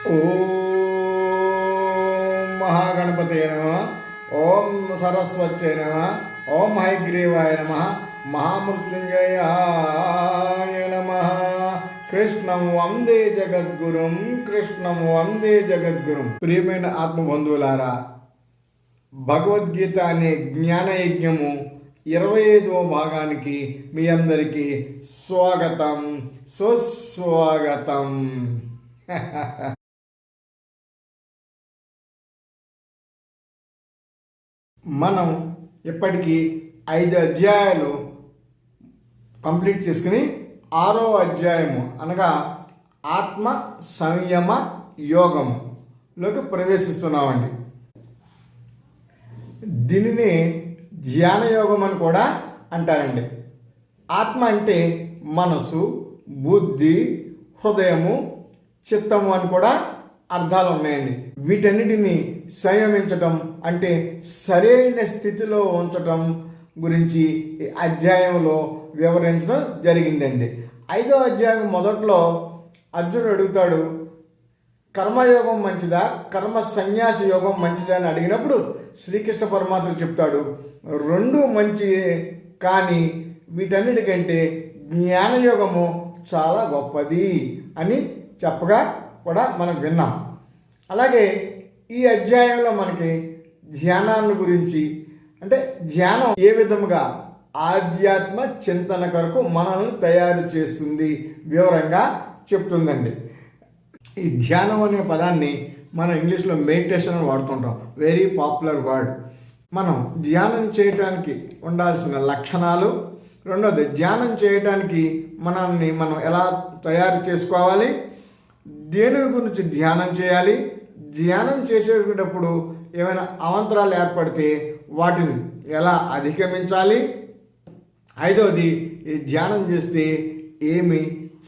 ఓం మహాగణపతే నమ. ఓం సరస్వత్యై నమ. ఓం హయగ్రీవాయ నమ. మహామృత్యుంజయాయ నమ. కృష్ణం వందే జగద్గురుం. కృష్ణం వందే జగద్గురుం. ప్రియమైన ఆత్మబంధువులారా, భగవద్గీత అనే జ్ఞానయజ్ఞము 25వ భాగానికి మీ అందరికీ స్వాగతం, సుస్వాగతం. మనం ఇప్పటికీ 5 అధ్యాయాలు కంప్లీట్ చేసుకుని 6వ అధ్యాయము అనగా ఆత్మ సంయమ యోగంలోకి ప్రవేశిస్తున్నామండి. దీనిని ధ్యాన యోగం అని కూడా అంటారండి. ఆత్మ అంటే మనసు, బుద్ధి, హృదయము, చిత్తము అని కూడా అర్థాలు ఉన్నాయండి. వీటన్నిటిని సంయమించటం అంటే సరైన స్థితిలో ఉంచటం గురించి అధ్యాయంలో వివరించడం జరిగిందండి. 5వ అధ్యాయం మొదట్లో అర్జునుడు అడుగుతాడు, కర్మయోగం మంచిదా, కర్మ సన్యాస యోగం మంచిదా అని అడిగినప్పుడు శ్రీకృష్ణ పరమాత్మ చెప్తాడు, 2 మంచి, కానీ వీటన్నిటికంటే జ్ఞానయోగము చాలా గొప్పది అని చెప్పగా కూడా మనం విన్నాం. అలాగే ఈ అధ్యాయంలో మనకి ధ్యానాన్ని గురించి, అంటే ధ్యానం ఏ విధముగా ఆధ్యాత్మ చింతన కొరకు మనల్ని తయారు చేస్తుంది వివరంగా చెప్తుందండి. ఈ ధ్యానం అనే పదాన్ని మనం ఇంగ్లీష్లో మెడిటేషన్ అని వాడుతుంటాం, వెరీ పాపులర్ వర్డ్. మనం ధ్యానం చేయడానికి ఉండాల్సిన లక్షణాలు, రెండోది ధ్యానం చేయడానికి మనల్ని మనం ఎలా తయారు చేసుకోవాలి, దేని గురించి ధ్యానం చేయాలి, ధ్యానం చేసేటప్పుడు ఏమైనా అవాంతరాలు ఏర్పడితే వాటిని ఎలా అధిగమించాలి, 5వది ఈ ధ్యానం చేస్తే ఏమి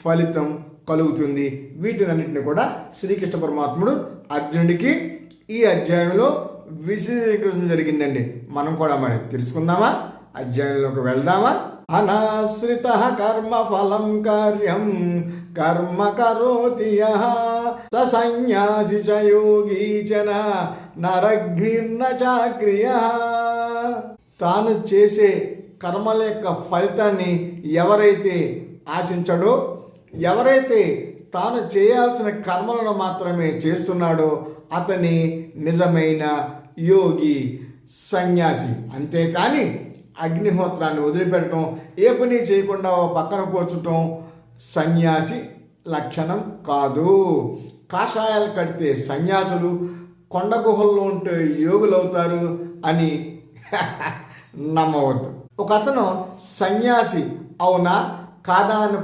ఫలితం కలుగుతుంది, వీటినన్నింటినీ కూడా శ్రీకృష్ణ పరమాత్ముడు అర్జునుడికి ఈ అధ్యాయంలో విశదీకరించడం జరిగిందండి. మనం కూడా మరి తెలుసుకుందామా, అధ్యాయంలోకి వెళ్దామా. అనాశ్రిత కర్మ ఫలం కార్యం కర్మ కరోతి యః స సన్యాసి చ యోగీ చ నరఘ్నిర్న చాక్రియః. తాను చేసే కర్మల యొక్క ఫలితాన్ని ఎవరైతే ఆశించడో, ఎవరైతే తాను చేయాల్సిన కర్మలను మాత్రమే చేస్తున్నాడో అతని నిజమైన యోగి, సన్యాసి. అంతేకాని అగ్నిహోత్రాన్ని వదిలిపెట్టడం, ఏ పని చేయకుండా పక్కన కూర్చోటం సన్యాసి లక్షణం కాదు. కాషాయాలు కడితే సన్యాసులు, కొండ గుహల్లో ఉంటే యోగులు అవుతారు అని నమ్మవద్దు. ఒక అతను సన్యాసి అవునా కాదా అని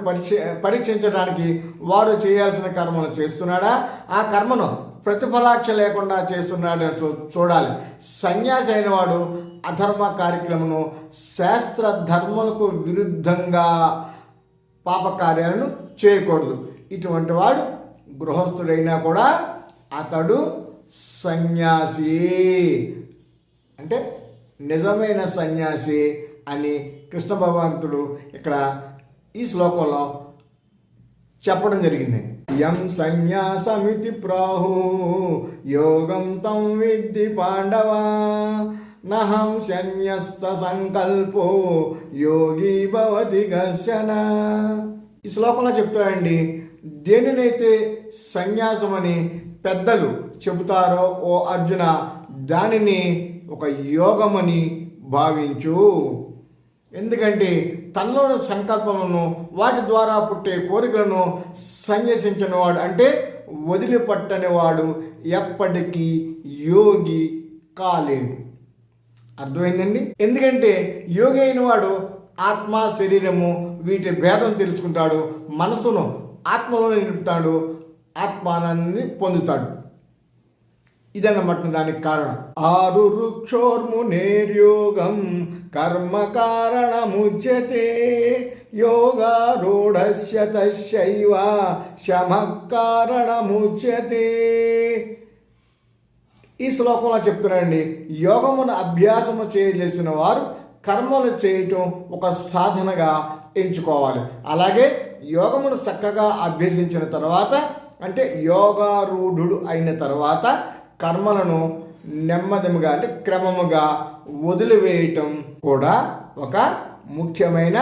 పరీక్షించడానికి వారు చేయాల్సిన కర్మను చేస్తున్నాడా, ఆ కర్మను ప్రతిఫలాక్ష లేకుండా చేస్తున్నాడని చూడాలి. సన్యాసి అయిన వాడు అధర్మ కార్యక్రమను, శాస్త్ర ధర్మలకు విరుద్ధంగా పాపకార్యాలను చేయకూడదు. ఇటువంటి వాడు గృహస్థుడైనా కూడా అతడు సన్యాసి, అంటే నిజమైన సన్యాసి అని కృష్ణ భగవంతుడు ఇక్కడ ఈ శ్లోకంలో చెప్పడం జరిగింది. యం సన్యాసమితి ప్రాహు యోగం తం విద్ధి పాండవ నహం సన్యస్త సంకల్పో యోగి భవతి గస్యన. ఈ శ్లోకంలో చెప్తారండి, దేనినైతే సన్యాసం అని పెద్దలు చెబుతారో ఓ అర్జున, దానిని ఒక యోగమని భావించు. ఎందుకంటే తనలోని సంకల్పములను, వాటి ద్వారా పుట్టే కోరికలను సన్యసించిన వాడు, అంటే వదిలిపట్టని వాడు ఎప్పటికీ యోగి కాలేడు. అర్థమైందండి? ఎందుకంటే యోగి అయిన వాడు ఆత్మ, శరీరము వీటి భేదం తెలుసుకుంటాడు, మనసును ఆత్మలో నిలుపుతాడు, ఆత్మానాన్ని పొందుతాడు. ఇదన్నమాట దానికి కారణం. 6 వృక్షోర్మునేర్యోగం కర్మ కారణముచ్యతే యోగారూఢస్య తస్యైవ శమః కారణముచ్యతే. ఈ శ్లోకంలో చెప్తున్నారండి, యోగమును అభ్యాసము చేయలేసిన వారు కర్మలు చేయటం ఒక సాధనగా ఎంచుకోవాలి. అలాగే యోగమును చక్కగా అభ్యసించిన తర్వాత అంటే యోగారూఢుడు అయిన తర్వాత కర్మలను నెమ్మదిగా అంటే క్రమముగా వదిలివేయటం కూడా ఒక ముఖ్యమైన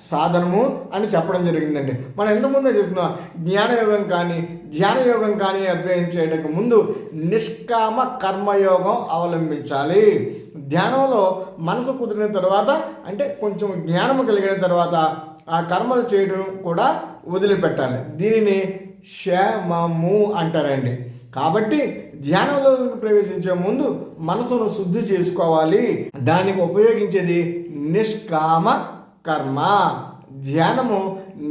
సాధనము అని చెప్పడం జరిగిందండి. మనం ఎంతమంది చూస్తున్నాం, జ్ఞానయోగం కానీ ధ్యానయోగం కానీ అభ్యయనం చేయడానికి ముందు నిష్కామ కర్మయోగం అవలంబించాలి. ధ్యానంలో మనసు కుదిరిన తర్వాత అంటే కొంచెం జ్ఞానము కలిగిన తర్వాత ఆ కర్మలు చేయడం కూడా వదిలిపెట్టాలి. దీనిని శమము అంటారండి. కాబట్టి ధ్యానంలో ప్రవేశించే ముందు మనసును శుద్ధి చేసుకోవాలి. దానికి ఉపయోగించేది నిష్కామ కర్మ. ధ్యానము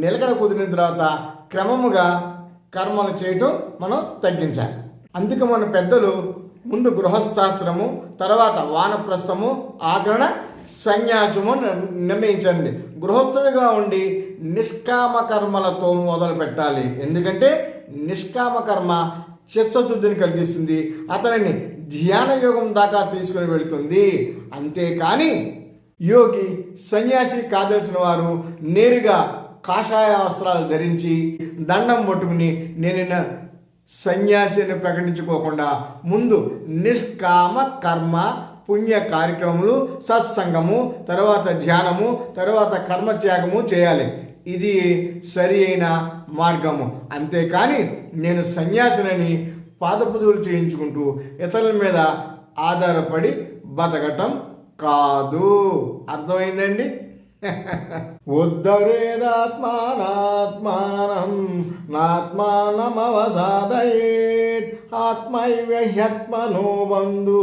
నిలకడ కుదిరిన తర్వాత క్రమముగా కర్మలు చేయటం మనం తగ్గించాలి. అందుకే మన పెద్దలు ముందు గృహస్థాశ్రము, తర్వాత వానప్రస్థము, ఆగ్రహణ సన్యాసము నిర్ణయించండి. గృహస్థుడిగా ఉండి నిష్కామ కర్మలతో మొదలు పెట్టాలి. ఎందుకంటే నిష్కామ కర్మ చిత్తశుద్ధిని కలిగిస్తుంది, అతనిని ధ్యాన యోగం దాకా తీసుకుని వెళుతుంది. అంతేకాని యోగి సన్యాసి కాదలిసిన వారు నేరుగా కాషాయ వస్త్రాలు ధరించి దండం పట్టుకుని నేను సన్యాసి అని ప్రకటించుకోకుండా ముందు నిష్కామ కర్మ, పుణ్య కార్యక్రమములు, సత్సంగము, తర్వాత ధ్యానము, తర్వాత కర్మత్యాగము చేయాలి. ఇది సరి అయిన మార్గము. అంతేకాని నేను సన్యాసినని పాదపూజలు చేయించుకుంటూ ఇతరుల మీద ఆధారపడి బతకటం కాదు. అర్థమైందండి? ఉద్ధరేదాత్మానాత్మానం నాత్మానమవసాదయేత్ ఆత్మైవ హ్యాత్మనో బంధు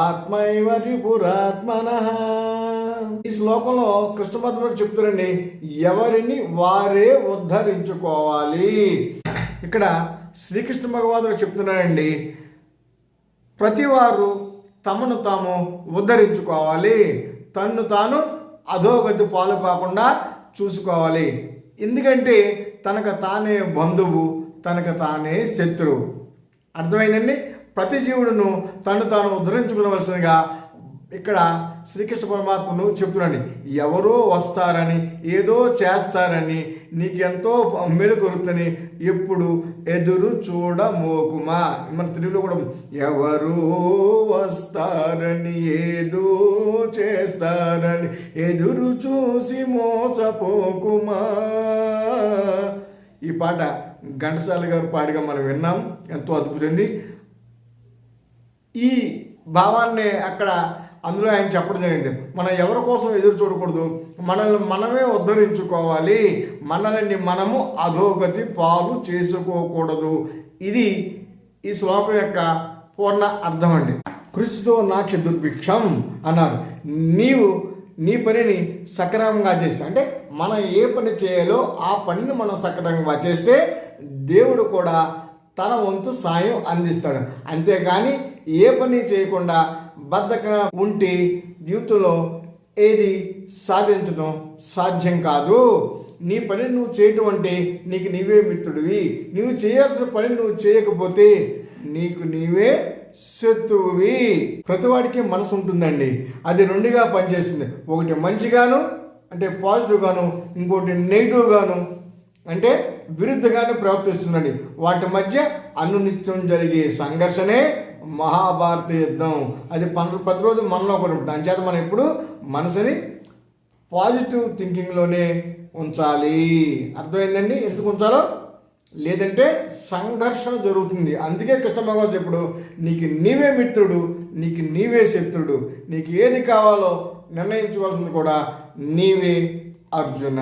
ఆత్మైవ రిపురాత్మనః. ఈ శ్లోకంలో కృష్ణ పరమాత్ముడు చెప్తారండి, ఎవరిని వారే ఉద్ధరించుకోవాలి. ఇక్కడ శ్రీకృష్ణ భగవానుడు చెప్తున్నాడండి, ప్రతివారు తమను తాము ఉద్ధరించుకోవాలి, తన్ను తాను అధోగతి పాలు కాకుండా చూసుకోవాలి. ఎందుకంటే తనకు తానే బంధువు, తనకు తానే శత్రువు. అర్థమైందండి? ప్రతి జీవుడును తను తాను ఉద్ధరించుకోవలసిందిగా ఇక్కడ శ్రీకృష్ణ పరమాత్మను చెప్తున్నాడు. ఎవరో వస్తారని, ఏదో చేస్తారని, నీకెంతో మేలు కొరుకుతుందని ఎప్పుడు ఎదురు చూడమోకుమా. మన తెలుగులో కూడా ఎవరో వస్తారని, ఏదో చేస్తారని ఎదురు చూసి మోసపోకుమా. ఈ పాట ఘంటసాల గారు పాడిగా మనం విన్నాం, ఎంతో అద్భుతంది. ఈ భావాన్ని అక్కడ అందులో ఆయన చెప్పడం జరిగింది. మనం ఎవరి కోసం ఎదురు చూడకూడదు, మనల్ని మనమే ఉద్ధరించుకోవాలి, మనల్ని మనము అధోగతి పాలు చేసుకోకూడదు. ఇది ఈ శ్లోకం యొక్క పూర్ణ అర్థం అండి. కృషితో నాక్ష దుర్భిక్షం అన్నారు. నీవు నీ పనిని సక్రమంగా చేస్తే, అంటే మనం ఏ పని చేయాలో ఆ పనిని మనం సక్రమంగా చేస్తే దేవుడు కూడా తన వంతు సాయం అందిస్తాడు. అంతేగాని ఏ పని చేయకుండా బద్ధకంగా ఉంటే జీవితంలో ఏది సాధించడం సాధ్యం కాదు. నీ పని నువ్వు చేయటం అంటే నీకు నీవే మిత్రుడివి. నువ్వు చేయాల్సిన పని నువ్వు చేయకపోతే నీకు నీవే శత్రువువి. ప్రతివాడికి మనసు ఉంటుందండి, అది రెండుగా పనిచేస్తుంది. ఒకటి మంచిగాను అంటే పాజిటివ్గాను, ఇంకోటి నెగిటివ్గాను అంటే విరుద్ధంగానే ప్రవర్తిస్తుందండి. వాటి మధ్య అనునిత్యం జరిగే సంఘర్షణే మహాభారత యుద్ధం. అది ప్రతిరోజు మనలో కూడా ఉంటుంది. అంచేత మనం ఎప్పుడు మనసుని పాజిటివ్ థింకింగ్లోనే ఉంచాలి. అర్థమైందండి ఎందుకు ఉంచాలో? లేదంటే సంఘర్షణ జరుగుతుంది. అందుకే కృష్ణ భగవద్గీత ఎప్పుడు నీకు నీవే మిత్రుడు, నీకు నీవే శత్రుడు, నీకు ఏది కావాలో నిర్ణయించవలసింది కూడా నీవే అర్జున.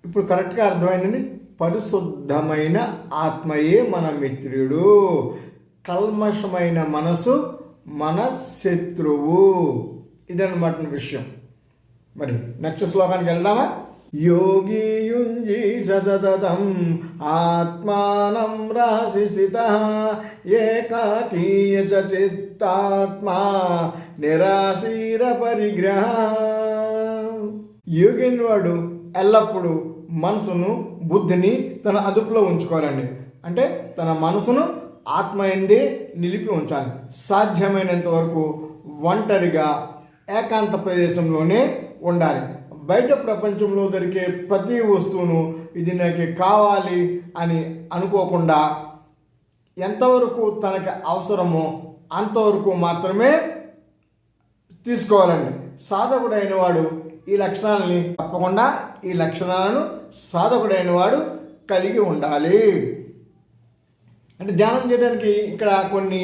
ఇప్పుడు కరెక్ట్గా అర్థమైందండి. పరిశుద్ధమైన ఆత్మయే మన మిత్రుడు, కల్మషమైన మనసు మన శత్రువు. ఇదన్నమాట విషయం. మరి నెక్స్ట్ శ్లోకానికి వెళ్దామా? యోగి యుంజి సతతం ఆత్మానం రాసి స్థితః ఏకాకీయ చ చిత్తాత్మా నిరాశీర పరిగ్రహ. యోగిని వాడు ఎల్లప్పుడూ మనసును బుద్ధిని తన అదుపులో ఉంచుకోవాలండి. అంటే తన మనసును ఆత్మయందే నిలిపి ఉంచాలి. సాధ్యమైనంత వరకు ఒంటరిగా ఏకాంత ప్రదేశంలోనే ఉండాలి. బయట ప్రపంచంలో దొరికే ప్రతి వస్తువును ఇది నాకు కావాలి అని అనుకోకుండా ఎంతవరకు తనకి అవసరమో అంతవరకు మాత్రమే తీసుకోవాలండి. సాధకుడైన వాడు ఈ లక్షణాలని తప్పకుండా ఈ లక్షణాలను సాధకుడైన వాడు కలిగి ఉండాలి. అంటే ధ్యానం చేయడానికి ఇక్కడ కొన్ని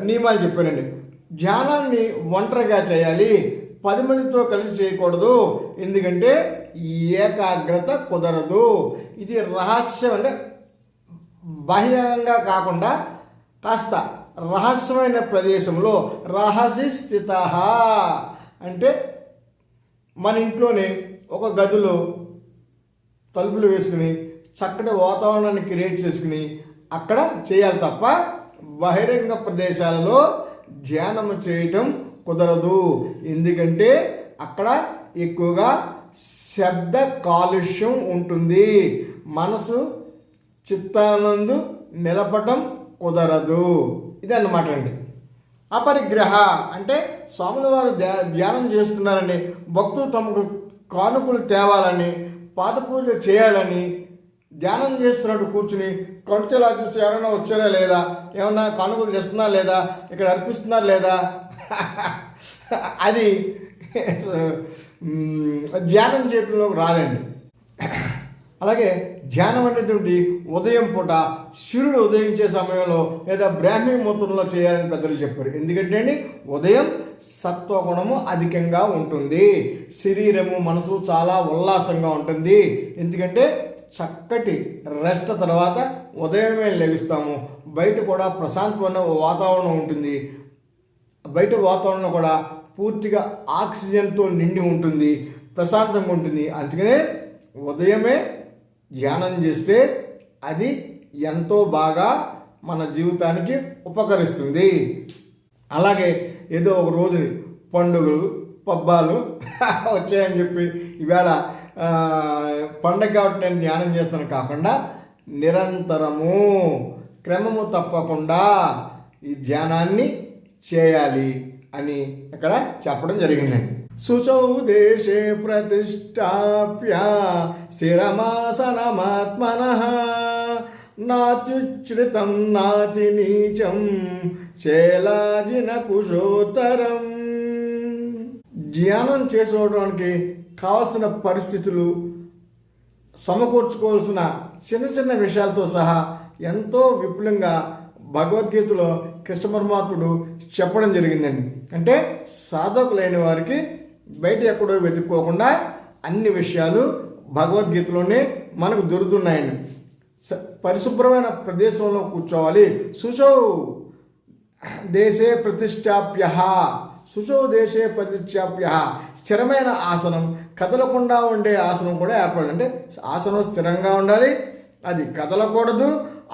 నియమాలు చెప్పానండి. ధ్యానాన్ని ఒంటరిగా చేయాలి, 10 మందితో కలిసి చేయకూడదు, ఎందుకంటే ఏకాగ్రత కుదరదు. ఇది రహస్యం, అంటే బాహ్యంగా కాకుండా కాస్త రహస్యమైన ప్రదేశంలో రహస్య స్థిత అంటే మన ఇంట్లోనే ఒక గదిలో తలుపులు వేసుకుని చక్కటి వాతావరణాన్ని క్రియేట్ చేసుకుని అక్కడ చేయాలి తప్ప బహిరంగ ప్రదేశాలలో ధ్యానము చేయటం కుదరదు. ఎందుకంటే అక్కడ ఎక్కువగా శబ్ద కాలుష్యం ఉంటుంది, మనసు చిత్తానందు నిలపటం కుదరదు. ఇదన్నమాట అండి. అపరిగ్రహ అంటే స్వాముల వారు ధ్యానం చేస్తున్నారని, భక్తులు తమకు కానుకలు తేవాలని, పాద పూజ చేయాలని ధ్యానం చేస్తున్నట్టు కూర్చుని కడుతేలా చూసి ఎవరైనా వచ్చారా లేదా, ఏమన్నా కానుకలు చేస్తున్నారు లేదా, ఇక్కడ అర్పిస్తున్నారు లేదా, అది ధ్యానం చేయడంలో రాదండి. అలాగే ధ్యానం అనేటువంటి ఉదయం పూట సూర్యుడు ఉదయించే సమయంలో లేదా బ్రాహ్మీ ముహూర్తంలో చేయాలని పెద్దలు చెప్పారు. ఎందుకంటే అండి ఉదయం సత్వగుణము అధికంగా ఉంటుంది, శరీరము మనసు చాలా ఉల్లాసంగా ఉంటుంది. ఎందుకంటే చక్కటి రెస్ట్ తర్వాత ఉదయమే లభిస్తాము. బయట కూడా ప్రశాంతమైన వాతావరణం ఉంటుంది, బయట వాతావరణం కూడా పూర్తిగా ఆక్సిజన్తో నిండి ఉంటుంది, ప్రశాంతంగా ఉంటుంది. అందుకనే ఉదయమే ధ్యానం చేస్తే అది ఎంతో బాగా మన జీవితానికి ఉపకరిస్తుంది. అలాగే ఏదో ఒక రోజుని పండుగలు పబ్బాలు వచ్చాయని చెప్పి ఈవేళ పండగ కాబట్టి నేను ధ్యానం చేస్తాను కాకుండా నిరంతరము క్రమము తప్పకుండా ఈ ధ్యానాన్ని చేయాలి అని ఇక్కడ చెప్పడం జరిగిందండి. శుచౌ దేశే ప్రతిష్టాప్య స్థిరమాసనమాత్మనః నాత్యుచ్ఛ్రితం నాతి నీచం శైలాజిన కుశోత్తరం. ధ్యానం చేసుకోవడానికి కావలసిన పరిస్థితులు, సమకూర్చుకోవాల్సిన చిన్న చిన్న విషయాలతో సహా ఎంతో విపులంగా భగవద్గీతలో కృష్ణ పరమాత్ముడు చెప్పడం జరిగిందండి. అంటే సాధకులైన వారికి బయట ఎక్కడో వెతుక్కోకుండా అన్ని విషయాలు భగవద్గీతలోనే మనకు దొరుకుతున్నాయండి. పరిశుభ్రమైన ప్రదేశంలో కూర్చోవాలి. శుచౌ దేశే ప్రతిష్టాప్య, శుచౌ దేశే ప్రతిష్టాప్య, స్థిరమైన ఆసనం, కదలకుండా ఉండే ఆసనం కూడా ఏర్పడాలి. అంటే ఆసనం స్థిరంగా ఉండాలి, అది కదలకూడదు.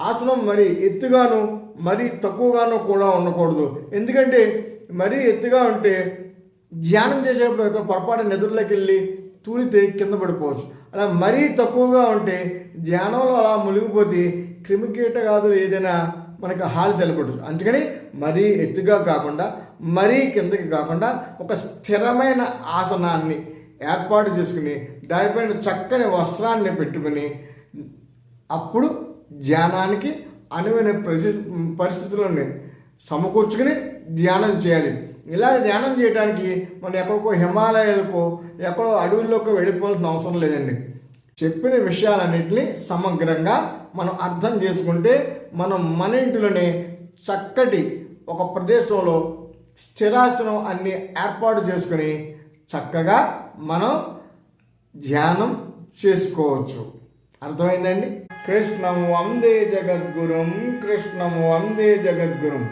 ఆసనం మరీ ఎత్తుగాను మరీ తక్కువగాను కూడా ఉండకూడదు. ఎందుకంటే మరీ ఎత్తుగా ఉంటే ధ్యానం చేసేప్పుడు పొరపాటు నిద్రలోకి వెళ్ళి తూలితే కింద పడిపోవచ్చు. అలా మరీ తక్కువగా ఉంటే ధ్యానంలో అలా మునిగిపోతే క్రిమికీటకాదులు ఏదైనా మనకు హాని తెలపడదు. అందుకని మరీ ఎత్తుగా కాకుండా మరీ కిందకి కాకుండా ఒక స్థిరమైన ఆసనాన్ని ఏర్పాటు చేసుకుని దానిపైన చక్కని వస్త్రాన్ని పెట్టుకుని అప్పుడు ధ్యానానికి అనువైన పరిస్థితులను సమకూర్చుకుని ధ్యానం చేయాలి. ఇలా ధ్యానం చేయడానికి మనం ఎక్కడికో హిమాలయాలకో ఎక్కడో అడవుల్లోకి వెళ్ళిపోవాల్సిన అవసరం లేదండి. చెప్పిన విషయాలన్నింటినీ సమగ్రంగా మనం అర్థం చేసుకుంటే మనం మన ఇంటిలోనే చక్కటి ఒక ప్రదేశంలో స్థిరాసనం అన్ని ఏర్పాటు చేసుకుని చక్కగా మనం ధ్యానం చేసుకోవచ్చు. అర్థమైందండి? కృష్ణం వందే జగద్గురుం, కృష్ణం వందే జగద్గురుం.